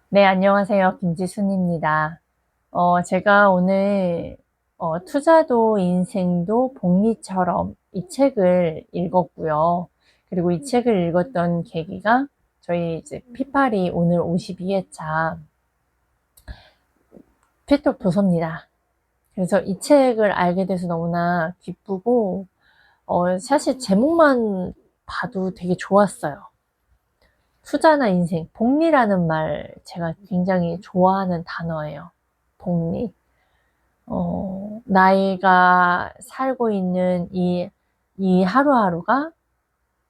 네, 안녕하세요. 김지순입니다. 제가 오늘 투자도 인생도 복리처럼 이 책을 읽었고요. 그리고 이 책을 읽었던 계기가 저희 이제 피파리 오늘 52회차 필독 도서입니다. 그래서 이 책을 알게 돼서 너무나 기쁘고, 사실 제목만 봐도 되게 좋았어요. 투자나 인생, 복리라는 말 제가 굉장히 좋아하는 단어예요. 복리. 나이가 살고 있는 이 하루하루가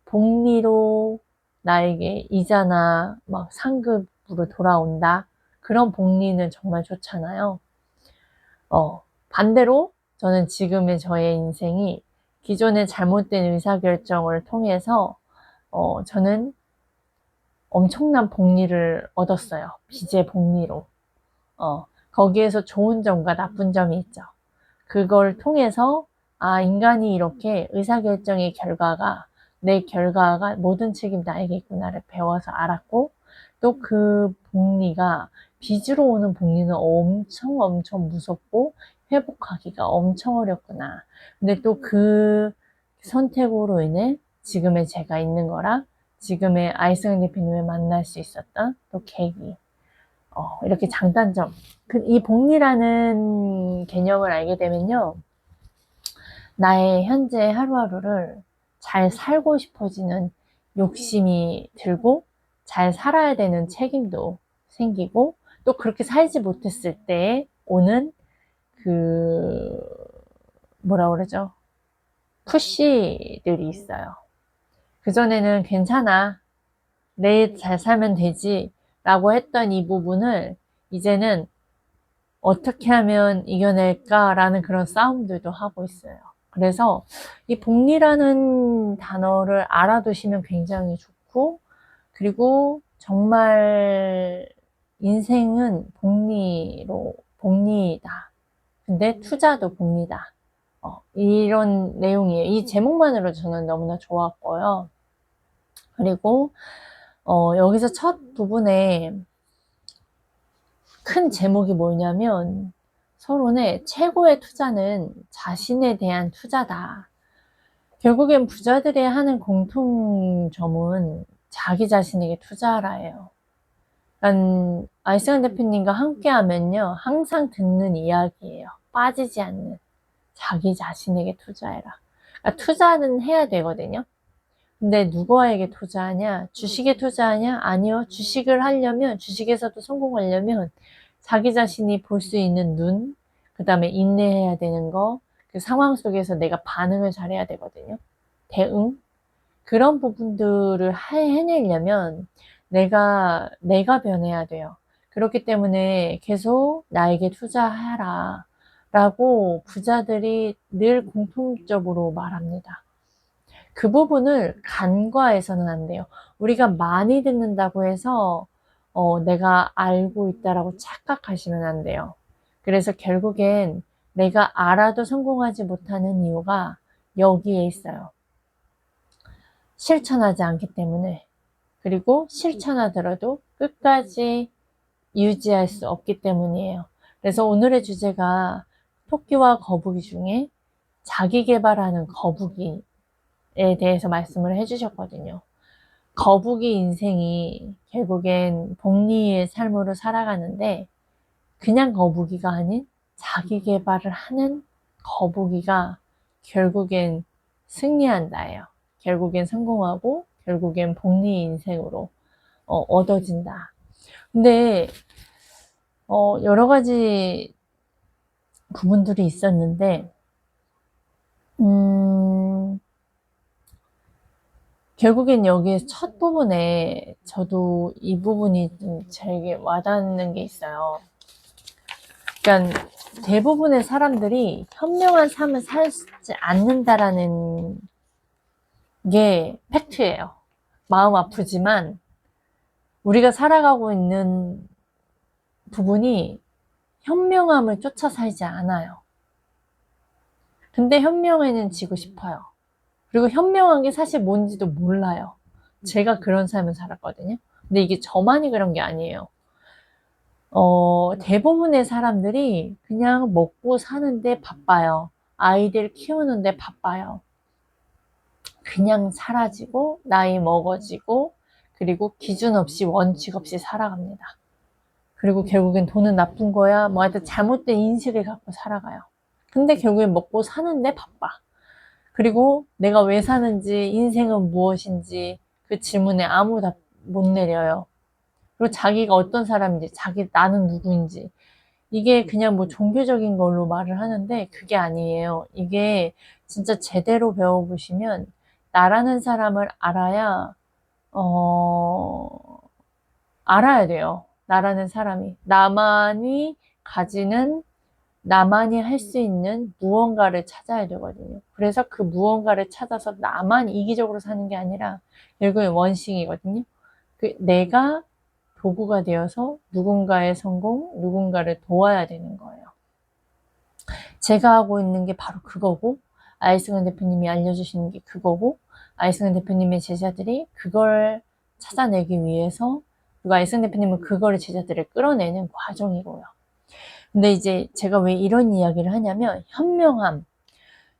복리로 나에게 이자나 막 상급으로 돌아온다. 그런 복리는 정말 좋잖아요. 반대로 저는 지금의 저의 인생이 기존의 잘못된 의사결정을 통해서 저는 엄청난 복리를 얻었어요. 빚의 복리로. 거기에서 좋은 점과 나쁜 점이 있죠. 그걸 통해서 인간이 이렇게 의사결정의 결과가 내 결과가 모든 책임 나에게 있구나를 배워서 알았고, 또 그 복리가 빚으로 오는 복리는 엄청 무섭고 회복하기가 엄청 어렵구나. 근데 또 그 선택으로 인해 지금의 제가 있는 거랑 지금의 아이승 대표님을 만날 수 있었던 또 계기, 이렇게 장단점. 이 복리라는 개념을 알게 되면요, 나의 현재 하루하루를 잘 살고 싶어지는 욕심이 들고, 잘 살아야 되는 책임도 생기고, 또 그렇게 살지 못했을 때 오는 그, 뭐라 그러죠? 푸시들이 있어요. 그전에는 괜찮아. 내일 잘 살면 되지. 라고 했던 이 부분을 이제는 어떻게 하면 이겨낼까라는 그런 싸움들도 하고 있어요. 그래서 이 복리라는 단어를 알아두시면 굉장히 좋고, 그리고 정말 인생은 복리다. 근데 투자도 복리다. 이런 내용이에요. 이 제목만으로 저는 너무나 좋았고요. 그리고 여기서 첫 부분에 큰 제목이 뭐냐면, 서론의 최고의 투자는 자신에 대한 투자다. 결국엔 부자들이 하는 공통점은 자기 자신에게 투자라예요. 그러니까 아이승환 대표님과 함께 하면요, 항상 듣는 이야기예요. 빠지지 않는. 자기 자신에게 투자해라. 그러니까 투자는 해야 되거든요. 근데 누구에게 투자하냐? 주식에 투자하냐? 아니요. 주식을 하려면, 주식에서도 성공하려면 자기 자신이 볼 수 있는 눈, 그 다음에 인내해야 되는 거, 그 상황 속에서 내가 반응을 잘해야 되거든요. 대응. 그런 부분들을 해내려면 내가 변해야 돼요. 그렇기 때문에 계속 나에게 투자하라 라고 부자들이 늘 공통적으로 말합니다. 그 부분을 간과해서는 안 돼요. 우리가 많이 듣는다고 해서 내가 알고 있다라고 착각하시면 안 돼요. 그래서 결국엔 내가 알아도 성공하지 못하는 이유가 여기에 있어요. 실천하지 않기 때문에. 그리고 실천하더라도 끝까지 유지할 수 없기 때문이에요. 그래서 오늘의 주제가 토끼와 거북이 중에 자기 개발하는 거북이 대해서 말씀을 해주셨거든요. 거북이 인생이 결국엔 복리의 삶으로 살아가는데, 그냥 거북이가 아닌 자기 개발을 하는 거북이가 결국엔 승리한다예요. 결국엔 성공하고 결국엔 복리 인생으로 얻어진다. 근데 여러 가지 부분들이 있었는데, 결국엔 여기 첫 부분에 저도 이 부분이 좀 되게 와닿는 게 있어요. 그러니까 대부분의 사람들이 현명한 삶을 살지 않는다라는 게 팩트예요. 마음 아프지만 우리가 살아가고 있는 부분이 현명함을 쫓아 살지 않아요. 근데 현명에는 지고 싶어요. 그리고 현명한 게 사실 뭔지도 몰라요. 제가 그런 삶을 살았거든요. 근데 이게 저만이 그런 게 아니에요. 대부분의 사람들이 그냥 먹고 사는데 바빠요. 아이들 키우는데 바빠요. 그냥 사라지고, 나이 먹어지고, 그리고 기준 없이 원칙 없이 살아갑니다. 그리고 결국엔 돈은 나쁜 거야. 뭐 하여튼 잘못된 인식을 갖고 살아가요. 근데 결국엔 먹고 사는데 바빠. 그리고 내가 왜 사는지, 인생은 무엇인지 그 질문에 아무 답 못 내려요. 그리고 자기가 어떤 사람인지, 나는 누구인지. 이게 그냥 뭐 종교적인 걸로 말을 하는데 그게 아니에요. 이게 진짜 제대로 배워보시면 나라는 사람을 알아야, 어, 알아야 돼요. 나라는 사람이. 나만이 할 수 있는 무언가를 찾아야 되거든요. 그래서 그 무언가를 찾아서 나만 이기적으로 사는 게 아니라 결국엔 원칙이거든요. 내가 도구가 되어서 누군가의 성공, 누군가를 도와야 되는 거예요. 제가 하고 있는 게 바로 그거고, 아이승은 대표님이 알려주시는 게 그거고, 아이승은 대표님의 제자들이 그걸 찾아내기 위해서, 그리고 아이승은 대표님은 그거를 제자들을 끌어내는 과정이고요. 근데 이제 제가 왜 이런 이야기를 하냐면, 현명함.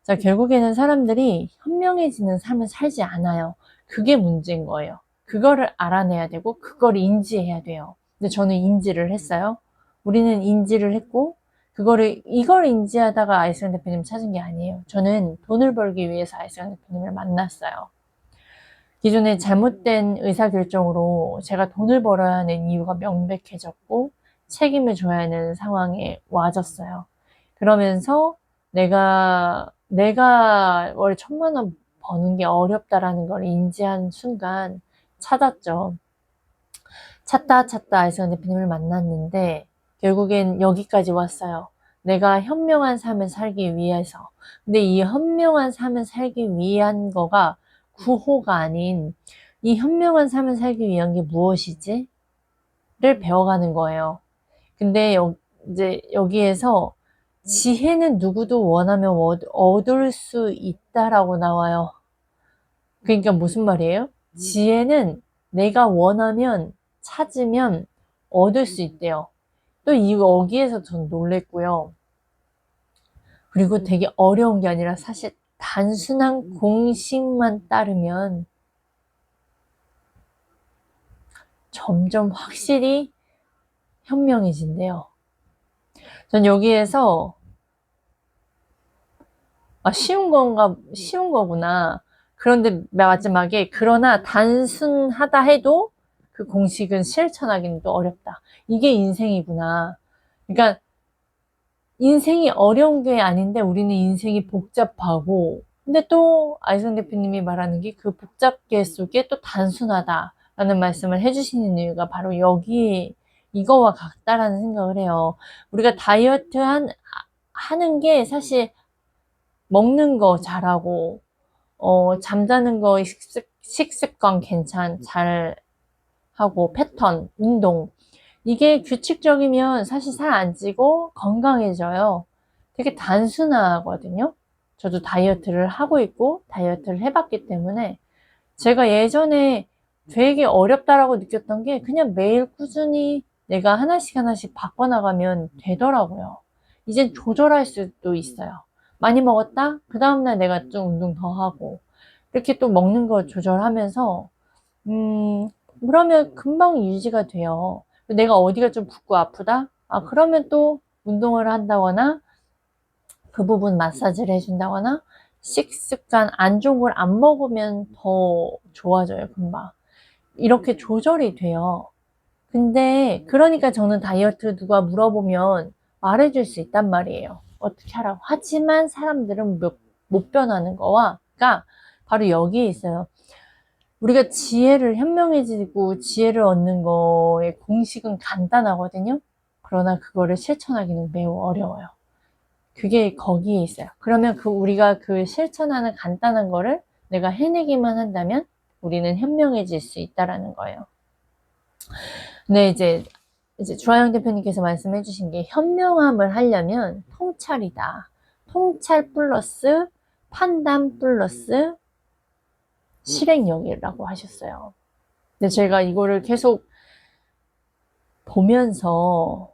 자, 결국에는 사람들이 현명해지는 삶을 살지 않아요. 그게 문제인 거예요. 그거를 알아내야 되고, 그걸 인지해야 돼요. 근데 저는 인지를 했어요. 우리는 인지를 했고, 이걸 인지하다가 아이승 대표님 찾은 게 아니에요. 저는 돈을 벌기 위해서 아이승 대표님을 만났어요. 기존에 잘못된 의사결정으로 제가 돈을 벌어야 하는 이유가 명백해졌고, 책임을 져야 하는 상황에 와졌어요. 그러면서 내가 월 1,000만 원 버는 게 어렵다라는 걸 인지한 순간 찾았죠. 찾다 아이승 대표님을 만났는데 결국엔 여기까지 왔어요. 내가 현명한 삶을 살기 위해서. 근데 이 현명한 삶을 살기 위한 거가 구호가 아닌 이 현명한 삶을 살기 위한 게 무엇이지? 를 배워가는 거예요. 근데 이제 여기에서 지혜는 누구도 원하면 얻을 수 있다라고 나와요. 그러니까 무슨 말이에요? 지혜는 내가 원하면 찾으면 얻을 수 있대요. 또 여기에서 전 놀랬고요. 그리고 되게 어려운 게 아니라 사실 단순한 공식만 따르면 점점 확실히 현명해진대요. 전 여기에서 쉬운 거구나. 그런데 마지막에 그러나 단순하다 해도 그 공식은 실천하기는 또 어렵다. 이게 인생이구나. 그러니까 인생이 어려운 게 아닌데 우리는 인생이 복잡하고 근데 또 아이성 대표님이 말하는 게 그 복잡계 속에 또 단순하다라는 말씀을 해주시는 이유가 바로 이거와 같다라는 생각을 해요. 우리가 하는 게 사실 먹는 거 잘하고 잠자는 거 식습관 잘 하고 패턴, 운동 이게 규칙적이면 사실 살 안 찌고 건강해져요. 되게 단순하거든요. 저도 다이어트를 하고 있고 다이어트를 해봤기 때문에 제가 예전에 되게 어렵다라고 느꼈던 게 그냥 매일 꾸준히 내가 하나씩 바꿔나가면 되더라고요. 이젠 조절할 수도 있어요. 많이 먹었다? 그 다음날 내가 좀 운동 더 하고 이렇게 또 먹는 거 조절하면서 그러면 금방 유지가 돼요. 내가 어디가 좀 붓고 아프다? 그러면 또 운동을 한다거나 그 부분 마사지를 해준다거나 식습관 안 좋은 걸 안 먹으면 더 좋아져요, 금방. 이렇게 조절이 돼요. 근데 그러니까 저는 다이어트 누가 물어보면 말해줄 수 있단 말이에요. 어떻게 하라고. 하지만 사람들은 못 변하는 거가 바로 여기에 있어요. 우리가 현명해지고 지혜를 얻는 거의 공식은 간단하거든요. 그러나 그거를 실천하기는 매우 어려워요. 그게 거기에 있어요. 그러면 우리가 그 실천하는 간단한 거를 내가 해내기만 한다면 우리는 현명해질 수 있다라는 거예요. 네, 이제 주하영 대표님께서 말씀해 주신 게 현명함을 하려면 통찰이다. 통찰 플러스 판단 플러스 실행력이라고 하셨어요. 근데 제가 이거를 계속 보면서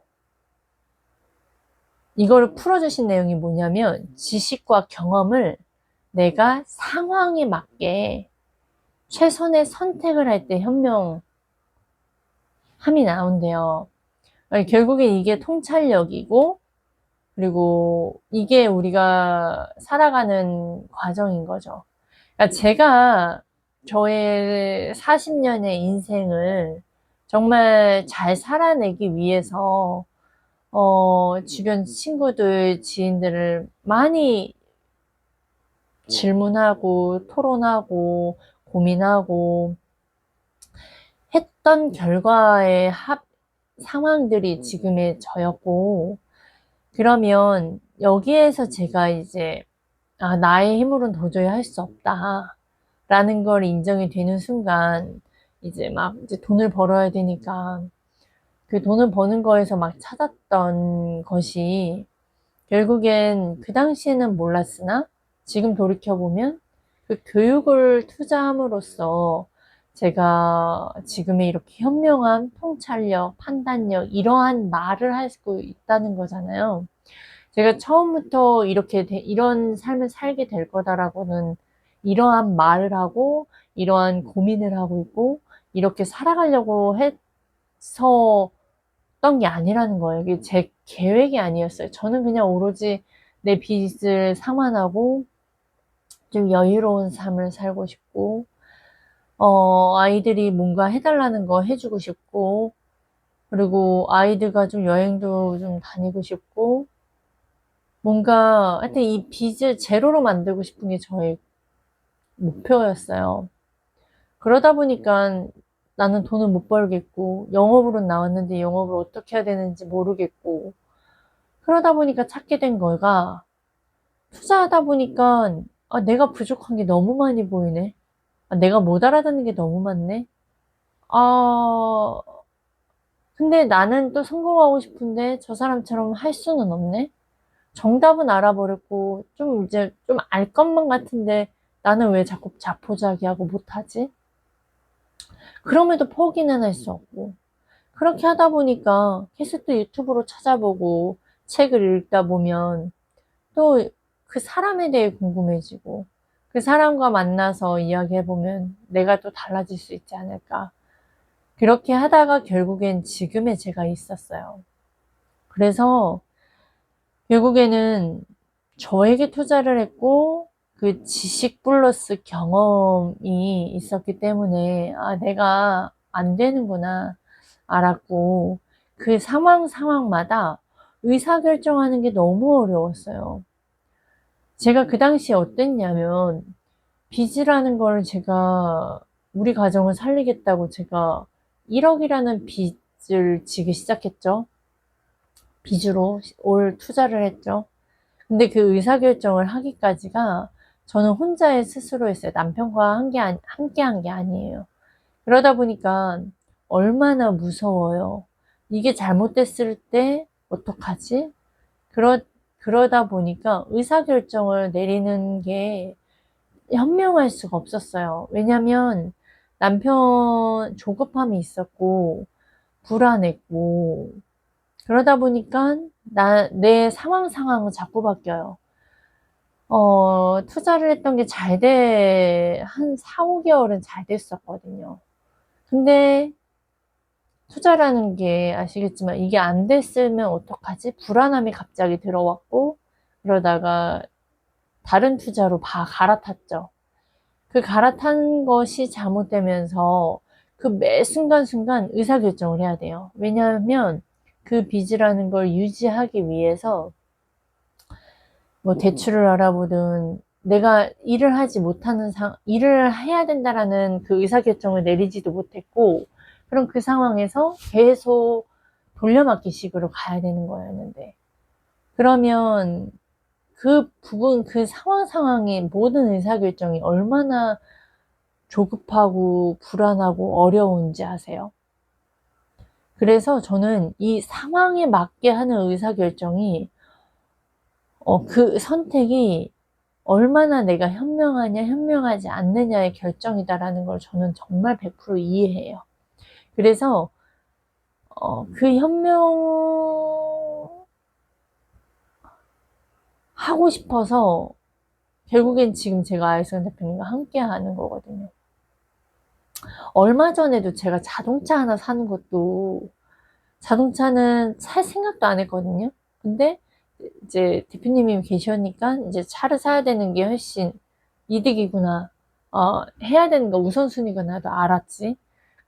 이거를 풀어주신 내용이 뭐냐면 지식과 경험을 내가 상황에 맞게 최선의 선택을 할 때 현명함이 나온대요. 결국엔 이게 통찰력이고 그리고 이게 우리가 살아가는 과정인 거죠. 그러니까 제가 저의 40년의 인생을 정말 잘 살아내기 위해서 주변 친구들, 지인들을 많이 질문하고 토론하고 고민하고 했던 결과의 상황들이 지금의 저였고, 그러면 여기에서 제가 이제 나의 힘으로는 도저히 할 수 없다 라는 걸 인정이 되는 순간 이제 막 이제 돈을 벌어야 되니까 그 돈을 버는 거에서 막 찾았던 것이 결국엔 그 당시에는 몰랐으나 지금 돌이켜보면 그 교육을 투자함으로써 제가 지금의 이렇게 현명한 통찰력, 판단력 이러한 말을 할 수 있다는 거잖아요. 제가 처음부터 이런 삶을 살게 될 거다라고는 이러한 말을 하고 이러한 고민을 하고 있고 이렇게 살아가려고 해서 던 게 아니라는 거예요. 이게 제 계획이 아니었어요. 저는 그냥 오로지 내 빚을 상환하고 좀 여유로운 삶을 살고 싶고, 아이들이 뭔가 해달라는 거 해주고 싶고, 그리고 아이들과 좀 여행도 좀 다니고 싶고, 뭔가 하여튼 이 빚을 제로로 만들고 싶은 게 저의 목표였어요. 그러다 보니까 나는 돈을 못 벌겠고, 영업으로 나왔는데 영업을 어떻게 해야 되는지 모르겠고, 그러다 보니까 찾게 된 거가 투자하다 보니까 내가 부족한 게 너무 많이 보이네. 내가 못 알아듣는 게 너무 많네. 아, 근데 나는 또 성공하고 싶은데 저 사람처럼 할 수는 없네. 정답은 알아버렸고 좀 이제 좀 알 것만 같은데 나는 왜 자꾸 자포자기하고 못하지? 그럼에도 포기는 할 수 없고 그렇게 하다 보니까 계속 또 유튜브로 찾아보고 책을 읽다 보면 또 그 사람에 대해 궁금해지고 그 사람과 만나서 이야기해보면 내가 또 달라질 수 있지 않을까. 그렇게 하다가 결국엔 지금의 제가 있었어요. 그래서 결국에는 저에게 투자를 했고 그 지식 플러스 경험이 있었기 때문에 내가 안 되는구나 알았고 그 상황마다 의사결정하는 게 너무 어려웠어요. 제가 그 당시에 어땠냐면 빚이라는 걸 제가 우리 가정을 살리겠다고 제가 1억이라는 빚을 지기 시작했죠. 빚으로 올 투자를 했죠. 근데 그 의사결정을 하기까지가 저는 혼자의 스스로 했어요. 남편과 함께 한 게 아니에요. 그러다 보니까 얼마나 무서워요. 이게 잘못됐을 때 어떡하지? 그러다 보니까 의사결정을 내리는 게 현명할 수가 없었어요. 왜냐면 남편 조급함이 있었고 불안했고 그러다 보니까 내 상황은 자꾸 바뀌어요. 투자를 했던 게 한 4, 5개월은 잘 됐었거든요. 근데 투자라는 게 아시겠지만 이게 안 됐으면 어떡하지? 불안함이 갑자기 들어왔고 그러다가 다른 투자로 갈아탔죠. 그 갈아탄 것이 잘못되면서 그 매 순간순간 의사결정을 해야 돼요. 왜냐하면 그 빚이라는 걸 유지하기 위해서 뭐 대출을 알아보든 내가 일을 해야 된다라는 그 의사결정을 내리지도 못했고 그럼 그 상황에서 계속 돌려막기식으로 가야 되는 거였는데 그러면 그 상황의 모든 의사결정이 얼마나 조급하고 불안하고 어려운지 아세요? 그래서 저는 이 상황에 맞게 하는 의사결정이 그 선택이 얼마나 내가 현명하냐 현명하지 않느냐의 결정이다라는 걸 저는 정말 100% 이해해요. 그래서 그 현명 하고 싶어서 결국엔 지금 제가 아이스원 대표님과 함께 하는 거거든요. 얼마 전에도 제가 자동차 하나 사는 것도, 자동차는 살 생각도 안 했거든요. 근데 이제 대표님이 계시니까 이제 차를 사야 되는 게 훨씬 이득이구나. 해야 되는 거 우선순위구나도 알았지.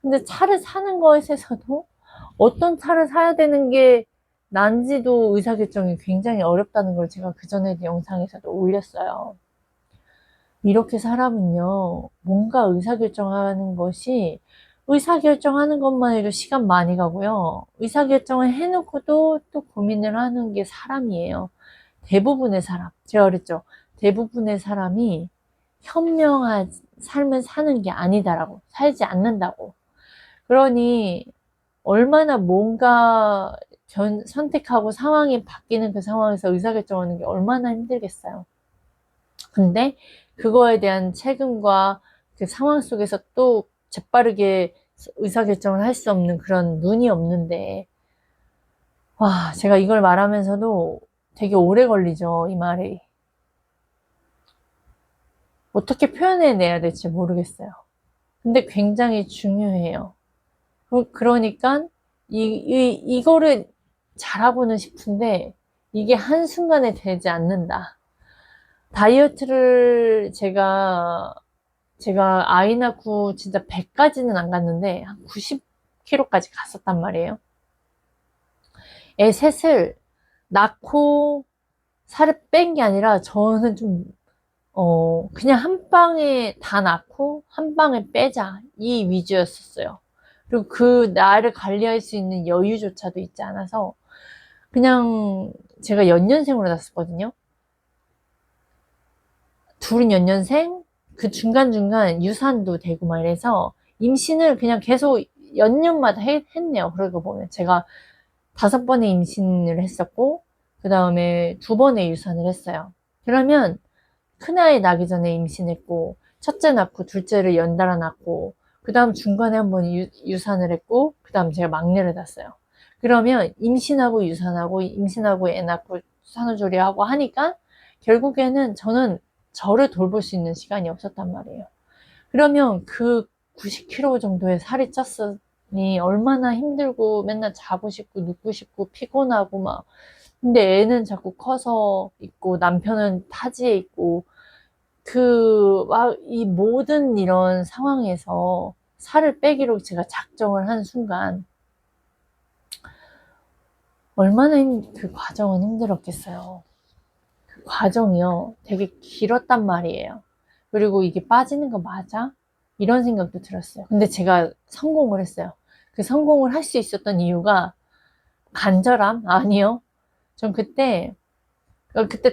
근데 차를 사는 것에 있어서도 어떤 차를 사야 되는 게 난지도 의사결정이 굉장히 어렵다는 걸 제가 그전에 영상에서도 올렸어요. 이렇게 사람은요, 뭔가 의사결정하는 것이, 의사결정하는 것만 해도 시간 많이 가고요. 의사결정을 해놓고도 또 고민을 하는 게 사람이에요. 대부분의 사람. 제가 그랬죠. 대부분의 사람이 현명한 삶을 사는 게 아니다라고. 살지 않는다고. 그러니, 얼마나 뭔가 선택하고 상황이 바뀌는 그 상황에서 의사결정하는 게 얼마나 힘들겠어요. 근데 그거에 대한 책임과 그 상황 속에서 또 재빠르게 의사결정을 할 수 없는 그런 눈이 없는데, 와, 제가 이걸 말하면서도 되게 오래 걸리죠, 이 말이. 어떻게 표현해내야 될지 모르겠어요. 근데 굉장히 중요해요. 그러니까 이거를 잘하고는 싶은데 이게 한순간에 되지 않는다. 다이어트를 제가 아이 낳고 진짜 100까지는 안 갔는데 한 90kg까지 갔었단 말이에요. 애 셋을 낳고 살을 뺀 게 아니라 저는 좀 그냥 한 방에 다 낳고 한 방에 빼자 이 위주였었어요. 그리고 그 나를 관리할 수 있는 여유조차도 있지 않아서 그냥 제가 연년생으로 낳았거든요. 둘은 연년생, 그 중간중간 유산도 되고 막 이래서 임신을 그냥 계속 연년마다 했네요. 그러고 보면 제가 5번의 임신을 했었고 그 다음에 2번의 유산을 했어요. 그러면 큰아이 낳기 전에 임신했고 첫째 낳고 둘째를 연달아 낳고 그 다음 중간에 한번 유산을 했고 그 다음 제가 막내를 낳았어요. 그러면 임신하고 유산하고 임신하고 애 낳고 산후조리하고 하니까 결국에는 저는 저를 돌볼 수 있는 시간이 없었단 말이에요. 그러면 그 90kg 정도의 살이 쪘으니 얼마나 힘들고 맨날 자고 싶고 눕고 싶고 피곤하고 막. 근데 애는 자꾸 커서 있고 남편은 타지에 있고 이 모든 이런 상황에서 살을 빼기로 제가 작정을 한 순간 얼마나 그 과정은 힘들었겠어요. 그 과정이요. 되게 길었단 말이에요. 그리고 이게 빠지는 거 맞아? 이런 생각도 들었어요. 근데 제가 성공을 했어요. 그 성공을 할 수 있었던 이유가 간절함? 아니요. 전 그때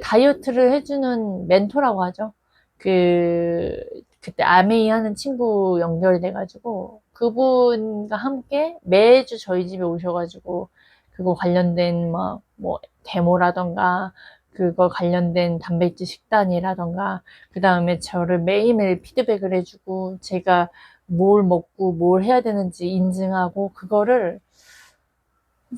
다이어트를 해주는 멘토라고 하죠. 그때 아메이 하는 친구 연결이 돼가지고 그분과 함께 매주 저희 집에 오셔가지고 그거 관련된 뭐 데모라던가 그거 관련된 단백질 식단이라던가 그 다음에 저를 매일매일 피드백을 해주고 제가 뭘 먹고 뭘 해야 되는지 인증하고 그거를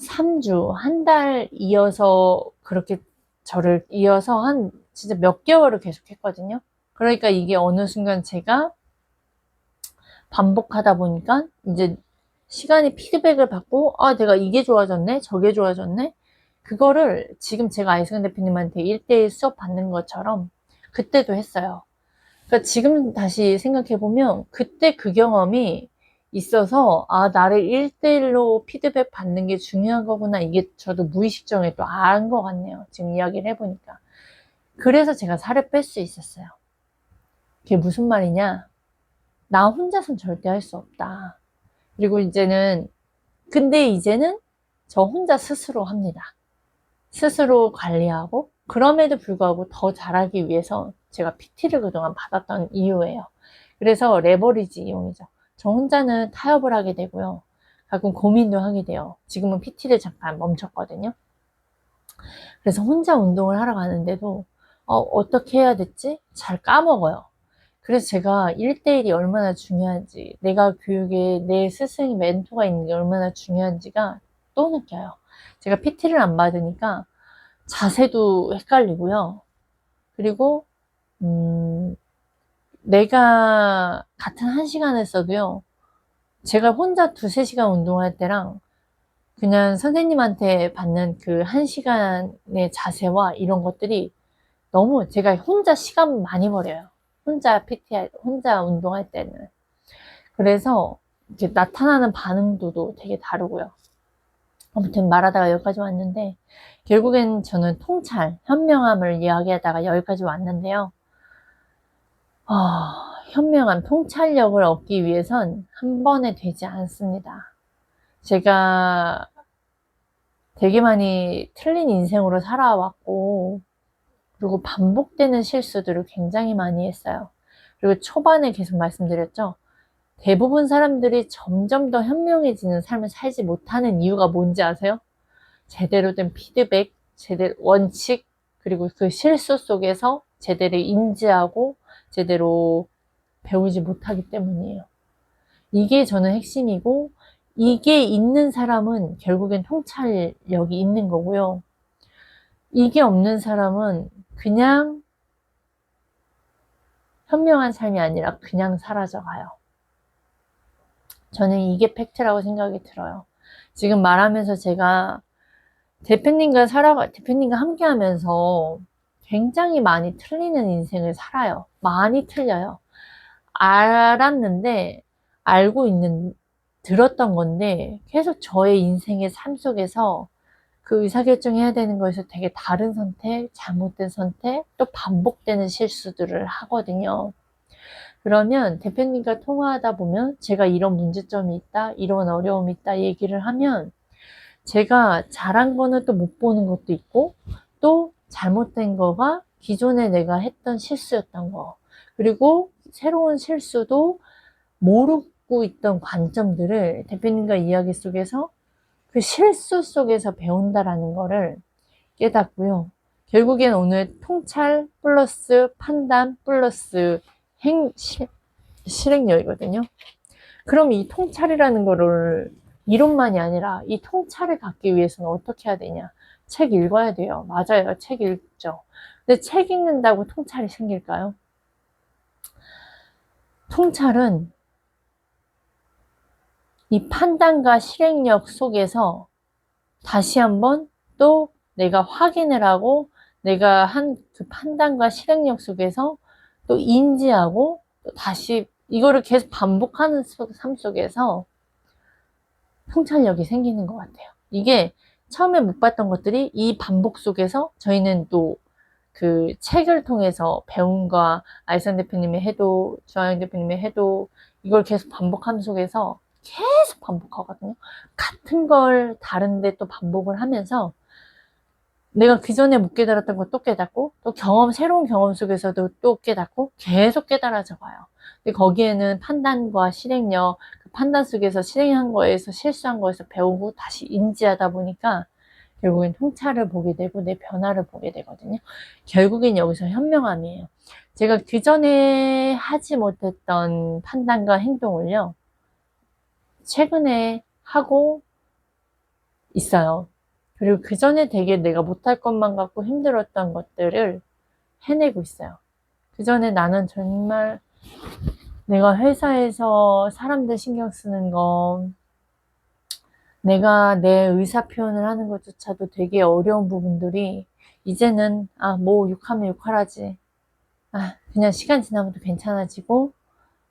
3주, 한 달 이어서 그렇게 저를 이어서 한 진짜 몇 개월을 계속 했거든요. 그러니까 이게 어느 순간 제가 반복하다 보니까 이제 시간이 피드백을 받고 내가 이게 좋아졌네 저게 좋아졌네 그거를 지금 제가 아이승 대표님한테 1대1 수업 받는 것처럼 그때도 했어요. 그러니까 지금 다시 생각해보면 그때 그 경험이 있어서 나를 1대1로 피드백 받는 게 중요한 거구나 이게 저도 무의식적으로 또 안 것 같네요. 지금 이야기를 해보니까. 그래서 제가 살을 뺄 수 있었어요. 그게 무슨 말이냐, 나 혼자선 절대 할 수 없다. 그리고 근데 이제는 저 혼자 스스로 합니다. 스스로 관리하고 그럼에도 불구하고 더 잘하기 위해서 제가 PT를 그동안 받았던 이유예요. 그래서 레버리지 이용이죠. 저 혼자는 타협을 하게 되고요. 가끔 고민도 하게 돼요. 지금은 PT를 잠깐 멈췄거든요. 그래서 혼자 운동을 하러 가는데도 어떻게 해야 됐지? 잘 까먹어요. 그래서 제가 1대1이 얼마나 중요한지, 내가 교육에 내 스승 멘토가 있는 게 얼마나 중요한지가 또 느껴요. 제가 PT를 안 받으니까 자세도 헷갈리고요. 그리고 내가 같은 1시간을 써도요, 제가 혼자 2~3시간 운동할 때랑 그냥 선생님한테 받는 그 1시간의 자세와 이런 것들이 너무, 제가 혼자 시간 많이 버려요. 혼자 혼자 운동할 때는. 그래서 이렇게 나타나는 반응도도 되게 다르고요. 아무튼 말하다가 여기까지 왔는데, 결국엔 저는 통찰, 현명함을 이야기하다가 여기까지 왔는데요. 현명한 통찰력을 얻기 위해선 한 번에 되지 않습니다. 제가 되게 많이 틀린 인생으로 살아왔고, 그리고 반복되는 실수들을 굉장히 많이 했어요. 그리고 초반에 계속 말씀드렸죠. 대부분 사람들이 점점 더 현명해지는 삶을 살지 못하는 이유가 뭔지 아세요? 제대로 된 피드백, 제대로 원칙, 그리고 그 실수 속에서 제대로 인지하고 제대로 배우지 못하기 때문이에요. 이게 저는 핵심이고, 이게 있는 사람은 결국엔 통찰력이 있는 거고요. 이게 없는 사람은 그냥 현명한 삶이 아니라 그냥 사라져가요. 저는 이게 팩트라고 생각이 들어요. 지금 말하면서 제가 대표님과 함께 하면서 굉장히 많이 틀리는 인생을 살아요. 많이 틀려요. 알았는데, 들었던 건데, 계속 저의 인생의 삶 속에서 그 의사결정해야 되는 거에서 되게 다른 선택, 잘못된 선택, 또 반복되는 실수들을 하거든요. 그러면 대표님과 통화하다 보면 제가 이런 문제점이 있다, 이런 어려움이 있다 얘기를 하면 제가 잘한 거는 또 못 보는 것도 있고, 또 잘못된 거가 기존에 내가 했던 실수였던 거, 그리고 새로운 실수도 모르고 있던 관점들을 대표님과 이야기 속에서 그 실수 속에서 배운다라는 거를 깨닫고요. 결국엔 오늘 통찰 플러스 판단 플러스 실행력이거든요. 그럼 이 통찰이라는 거를 이론만이 아니라 이 통찰을 갖기 위해서는 어떻게 해야 되냐? 책 읽어야 돼요. 맞아요. 책 읽죠. 근데 책 읽는다고 통찰이 생길까요? 통찰은 이 판단과 실행력 속에서 다시 한번 또 내가 확인을 하고, 내가 한 그 판단과 실행력 속에서 또 인지하고, 또 다시 이거를 계속 반복하는 삶 속에서 통찰력이 생기는 것 같아요. 이게 처음에 못 봤던 것들이 이 반복 속에서 저희는 또 그 책을 통해서 배움과 알선 대표님의 해도, 주하영 대표님의 해도, 이걸 계속 반복하는 속에서 계속 반복하거든요. 같은 걸 다른데 또 반복을 하면서 내가 그전에 못 깨달았던 걸 또 깨닫고, 또 새로운 경험 속에서도 또 깨닫고, 계속 깨달아져 가요. 근데 거기에는 판단과 실행력, 그 판단 속에서 실행한 거에서, 실수한 거에서 배우고 다시 인지하다 보니까 결국엔 통찰을 보게 되고 내 변화를 보게 되거든요. 결국엔 여기서 현명함이에요. 제가 그전에 하지 못했던 판단과 행동을요, 최근에 하고 있어요. 그리고 그전에 되게 내가 못할 것만 같고 힘들었던 것들을 해내고 있어요. 그전에 나는 정말 내가 회사에서 사람들 신경 쓰는 거, 내가 내 의사 표현을 하는 것조차도 되게 어려운 부분들이 이제는 뭐 욕하면 욕하라지, 그냥 시간 지나면 또 괜찮아지고,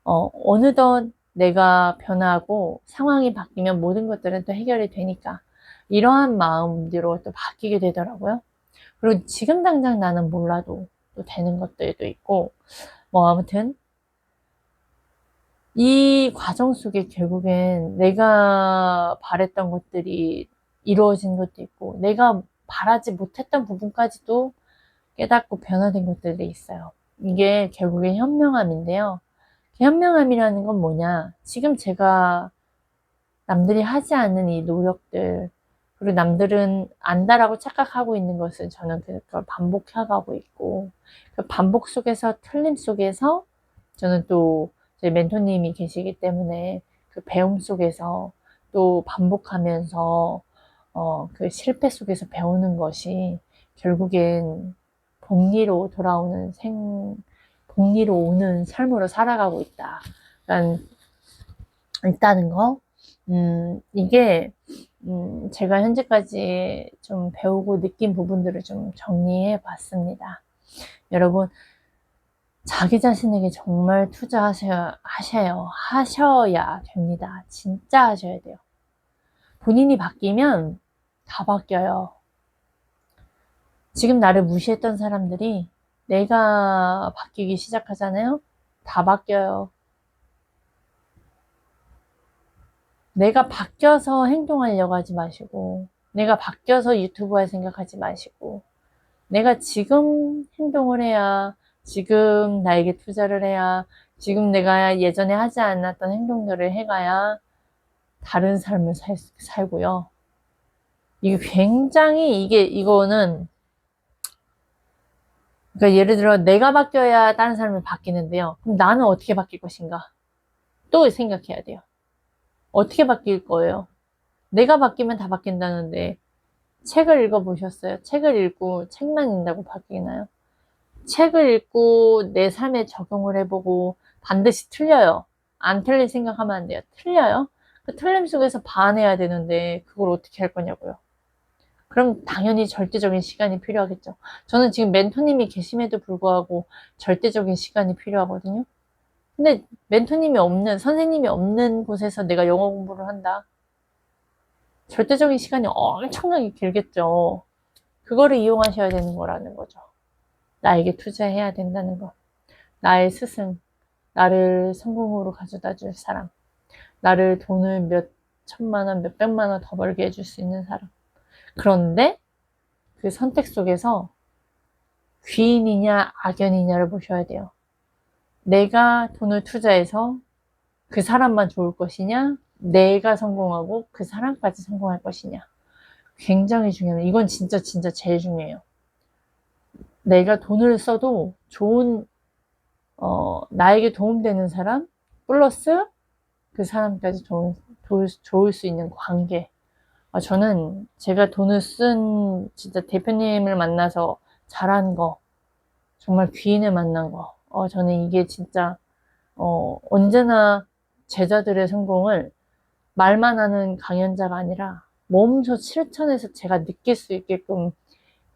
어느덧 내가 변하고 상황이 바뀌면 모든 것들은 또 해결이 되니까 이러한 마음으로 또 바뀌게 되더라고요. 그리고 지금 당장 나는 몰라도 또 되는 것들도 있고, 뭐 아무튼 이 과정 속에 결국엔 내가 바랬던 것들이 이루어진 것도 있고, 내가 바라지 못했던 부분까지도 깨닫고 변화된 것들이 있어요. 이게 결국엔 현명함인데요. 현명함이라는 건 뭐냐? 지금 제가 남들이 하지 않는 이 노력들, 그리고 남들은 안다라고 착각하고 있는 것을 저는 그걸 반복해가고 있고, 그 반복 속에서, 틀림 속에서 저는 또 제 멘토님이 계시기 때문에 그 배움 속에서 또 반복하면서 그 실패 속에서 배우는 것이 결국엔 복리로 복리로 오는 삶으로 살아가고 있다는 거. 이게, 제가 현재까지 좀 배우고 느낀 부분들을 좀 정리해 봤습니다. 여러분, 자기 자신에게 정말 하셔야 됩니다. 진짜 하셔야 돼요. 본인이 바뀌면 다 바뀌어요. 지금 나를 무시했던 사람들이 내가 바뀌기 시작하잖아요? 다 바뀌어요. 내가 바뀌어서 행동하려고 하지 마시고, 내가 바뀌어서 유튜브 할 생각하지 마시고, 내가 지금 행동을 해야, 지금 나에게 투자를 해야, 지금 내가 예전에 하지 않았던 행동들을 해가야 다른 삶을 살고요. 이게 굉장히, 이거는, 그러니까 예를 들어 내가 바뀌어야 다른 사람이 바뀌는데요. 그럼 나는 어떻게 바뀔 것인가? 또 생각해야 돼요. 어떻게 바뀔 거예요? 내가 바뀌면 다 바뀐다는데 책을 읽어보셨어요? 책을 읽고 책만 읽는다고 바뀌나요? 책을 읽고 내 삶에 적용을 해보고 반드시 틀려요. 안 틀릴 생각하면 안 돼요. 틀려요. 그 틀림 속에서 반해야 되는데 그걸 어떻게 할 거냐고요. 그럼 당연히 절대적인 시간이 필요하겠죠. 저는 지금 멘토님이 계심에도 불구하고 절대적인 시간이 필요하거든요. 근데 선생님이 없는 곳에서 내가 영어 공부를 한다. 절대적인 시간이 엄청나게 길겠죠. 그거를 이용하셔야 되는 거라는 거죠. 나에게 투자해야 된다는 거. 나의 스승, 나를 성공으로 가져다 줄 사람, 나를 돈을 몇 천만 원, 몇 백만 원 더 벌게 해줄 수 있는 사람. 그런데 그 선택 속에서 귀인이냐 악연이냐를 보셔야 돼요. 내가 돈을 투자해서 그 사람만 좋을 것이냐, 내가 성공하고 그 사람까지 성공할 것이냐. 굉장히 중요해요. 이건 진짜 제일 중요해요. 내가 돈을 써도 나에게 도움되는 사람, 플러스 그 사람까지 좋을 수 있는 관계. 저는 제가 돈을 쓴 진짜 대표님을 만나서 잘한 거, 정말 귀인을 만난 거, 저는 이게 진짜, 언제나 제자들의 성공을 말만 하는 강연자가 아니라 몸소 실천해서 제가 느낄 수 있게끔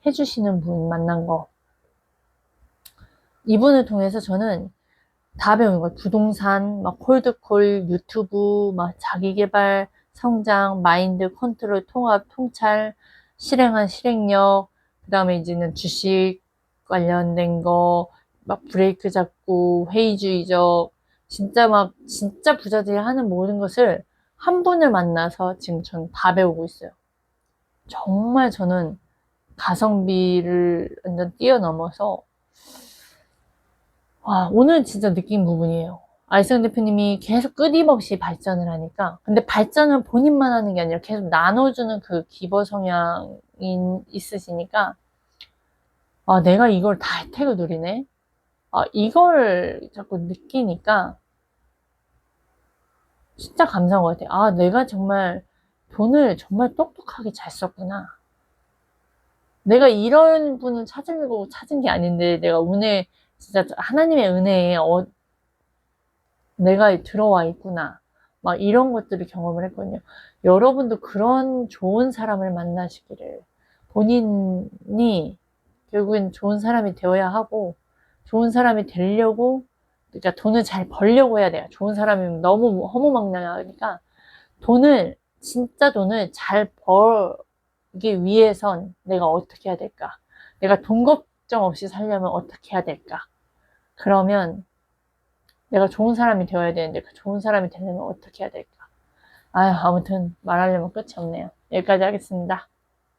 해주시는 분 만난 거. 이분을 통해서 저는 다 배운 거예요. 부동산, 막 콜드콜, 유튜브, 막 자기계발, 성장, 마인드, 컨트롤, 통합, 통찰, 실행한 실행력, 그 다음에 이제는 주식 관련된 거, 막 브레이크 잡고, 회의주의적, 진짜 부자들이 하는 모든 것을 한 분을 만나서 지금 전 다 배우고 있어요. 정말 저는 가성비를 완전 뛰어넘어서 오늘 진짜 느낀 부분이에요. 알성 대표님이 계속 끊임없이 발전을 하니까, 근데 발전을 본인만 하는 게 아니라 계속 나눠주는 그 기버 성향이 있으시니까, 내가 이걸 다 혜택을 누리네? 이걸 자꾸 느끼니까, 진짜 감사한 것 같아요. 내가 정말 돈을 정말 똑똑하게 잘 썼구나. 내가 이런 분을 찾으려고 찾은 게 아닌데, 진짜 하나님의 은혜에 내가 들어와 있구나. 막 이런 것들을 경험을 했거든요. 여러분도 그런 좋은 사람을 만나시기를. 본인이 결국엔 좋은 사람이 되어야 하고, 좋은 사람이 되려고, 그러니까 돈을 잘 벌려고 해야 돼요. 좋은 사람이면 너무 허무맹랑하니까, 진짜 돈을 잘 벌기 위해선 내가 어떻게 해야 될까? 내가 돈 걱정 없이 살려면 어떻게 해야 될까? 그러면 내가 좋은 사람이 되어야 되는데 그 좋은 사람이 되려면 어떻게 해야 될까? 아무튼 말하려면 끝이 없네요. 여기까지 하겠습니다.